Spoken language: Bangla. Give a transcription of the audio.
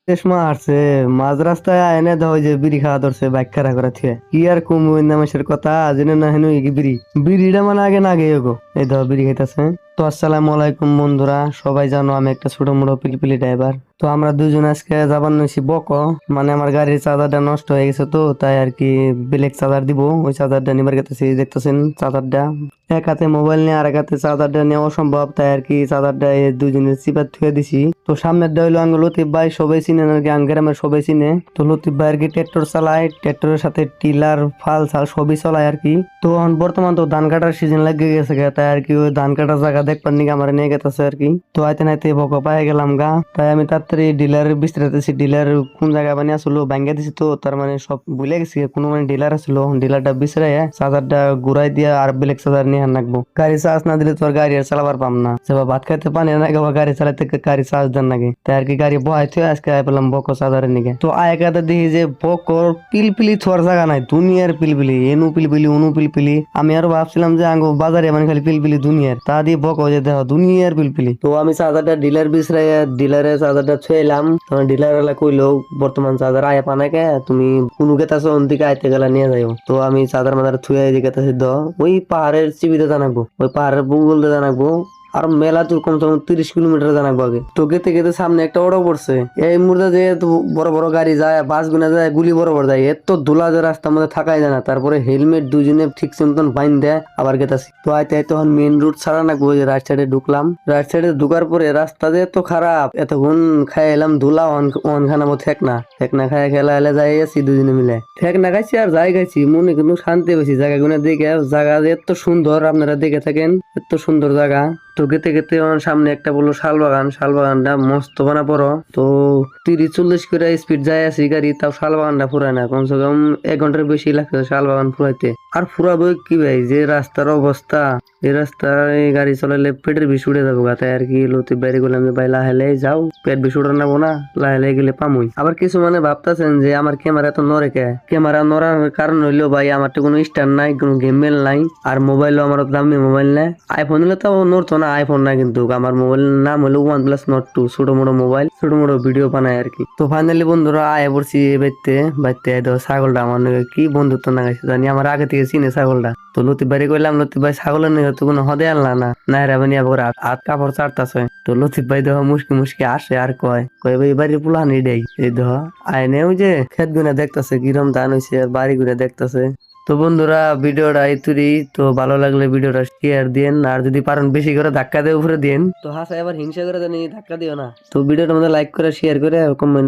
রেশমা আসছে মাঝ রাস্তায় এনে দাও যে বিড়ি খাওয়া ধরছে বাইক খাড়া করে থিয়ে কি আর কমু নামের কথা জেনে না হেন কি বিড়িটা মানে আগে না আগে গো এই দাও বিড়ি খাইতেছে। তো আসসালামু আলাইকুম বন্ধুরা, সবাই জানো আমি একটা ছোট মোটো পিলপিলি ড্রাইভার। তো আমরা দুজন আজকে যাবার নইছি বক, মানে আমার গাড়ির চার্জারটা নষ্ট হয়ে গেছে, তো তাই আর কি ব্ল্যাক চার্জার দিব, ওই চার্জারটা নিবার গেতেছি। দেখতেছেন চার্জারটা এক হাতে মোবাইল নিয়ে আর এক হাতে চার্জারটা নেওয়া অসম্ভব, তাই আর কি চার্জারটা দুজনের চিপার থুয়ে দিছি। তো সামনের হইলো আঙ্গ লতিফ ভাই, সবাই চিনে আর কি, গ্রামের সবাই চিনে। তো লতিফ ভাই আর কি ট্রাক্টর চালায়, ট্রাক্টরের সাথে টিলার ফাল ছাল সবই চালায় আর কি। তো বর্তমান তো ধান কাটার সিজন লাগে গেছে গা, তাই আর কি ওই ধান কাটার জায়গা দেখবার নিকে আমার নিয়ে গেতেছে আর কি। তো আইতে নাইতে বক পাই গেলাম গা, তাই আমি তাড়াতাড়ি ডিলারের বিস্তারিতেছি। ডিলার কোন জায়গায় বানিয়ে আসলো ভাঙ্গা দিছি, তো তার মানে সব ভুলে গেছি কোনো মানে ডিলার আসলো, ডিলারটা বিচরাই চার্জারটা ঘুরাই দিয়ে আর ব্ল্যাক চার্জার নিয়ে নাকবো। গাড়ি চার্জ না দিলে তো আর গাড়ি আর চালাবার পাম না, সেবা ভাত খাইতে পানি না গেবা গাড়ি চালাতে গাড়ি চার্জ দেন নাকি, তাই আর কি গাড়ি বহাইতে আজকে আই পেলাম বক চার্জারের নিকে। তো আয় কাতে দেখি যে বকর পিলপিলি ছোয়ার জায়গা নাই, দুনিয়ার পিলপিলি, এনু পিলপিলি উনু পিলপিলি। আমি আরো ভাবছিলাম যে আঙ্গো বাজারে মানে খালি পিলপিলি দুনিয়ার, তা দিয়ে বক যে দেখো দুনিয়ার পিলপিলি। তো আমি চার্জারটা ডিলার বিচরাইয়া ডিলারে চার্জারটা ছুঁইলাম, তখন ডিলার এলা কইলো বর্তমান চার্জার আয় পানাকে তুমি কোনো গেতাছো অন্দিকে আইতে গেলা নিয়ে যাইও। তো আমি চার্জার মাদার ছুঁয়ে এদিকে ওই পাহাড়ের চিবিতে জানাবো, ওই পাহাড়ের বুগল জানাবো, আর মেলা দূর কমসে কম 30 কিলোমিটার জানাবো আগে। তো গেতে গেতে সামনে একটা অটো পড়ছে, এই মুহূর্তে যে বড় বড় গাড়ি যায়, বাস গুনা যায়, গুলি বরাবর যায়, এত ধুলা যে রাস্তার মধ্যে থাকাই যায় না। তারপরে হেলমেট দুজনে ঠিক মতন বাইন দেয়, আবার গেতাছি। তো আইতে আইতে তখন মেন রুট ছাড়া না গো, রাইট সাইডে ঢুকলাম। রাইট সাইডে ঢুকার পরে রাস্তা যে এত খারাপ, এতক্ষণ খাই এলাম ধুলা, অন খানাবো ঠেক না খাই খেলা এলে যাই আছি দুজনে মিলে। ঠেক না খাইছি আর যাই খাইছি, মনে কিন্তু শান্তি পেয়েছি। জায়গা গুলো দেখে, জায়গা যে এত সুন্দর, আপনারা দেখে থাকেন এত সুন্দর জায়গা। তো গেতে গেতে আমার সামনে একটা বললো শাল বাগান, শাল বাগানটা মস্ত বানা বড়। তো 30-40 করে স্পিড যায় আছি গাড়ি, তাও শাল বাগানটা ফুরায় না, কমসে কম 1 ঘন্টার বেশি লাগছে শাল বাগান ফুরাইতে। আর ফুরাবো কি ভাই, যে রাস্তার অবস্থা, এই রাস্তায় গাড়ি চালালে পেটের বিষ উঠে যাবো গা। তাই আর কি লতি বাইরে করলাম যে ভাই লাহে লাহে যাও, পেট বিষ উঠে নেবো না, লাহে লাহে গেলে পামুই। আবার কিছু মানে ভাবতেছেন যে আমার ক্যামেরা তো নড়ে কে, ক্যামেরা নড়ার কারণ হইলো ভাই আমার তো কোনো স্ট্যান্ড নাই, কোনো গেমেল নাই, আর মোবাইলও আমার দামি মোবাইল নাই। আইফোন হলে তো নড়তো না, আইফোন না কিন্তু আমার মোবাইল নাম হলো OnePlus Nord 2, ছোট মোটো মোবাইল, ছোট মোটো ভিডিও বানায় আর কি। তো ফাইনালি বন্ধুরা আয় পড়ছি বাইতে বাইতে, ছাগলটা আমার কি বন্ধুত্ব না গেছে জানি, আমার আগে থেকে চিনে ছাগলটা। তো লতিফ ভাই কইলাম, লতিফ ভাই ছাগলের নিয়ে তো কোনো হদে আনলা না, না রে বানি আবার হাত কাপড় চাটতাছে। তো লতিফ ভাই দেখো মুশকি মুশকি আসে আর কয় ভাই বাড়ির পুলান এটাই, এই দেখো আইনে ওই যে ক্ষেত গুনা দেখতাছে কিরম ধান হইছে, আর বাড়ি গুনা দেখতাছে। তো বন্ধুরা ভিডিওটা এই তো ভালো লাগলে ভিডিওটা শেয়ার দিন, আর যদি পারেন বেশি করে ধাক্কা দিয়ে উপরে দিন। তো হাসা এবার হিংসা করে জানি ধাক্কা দিও না। তো ভিডিওটা মধ্যে লাইক করে শেয়ার করে কমেন্ট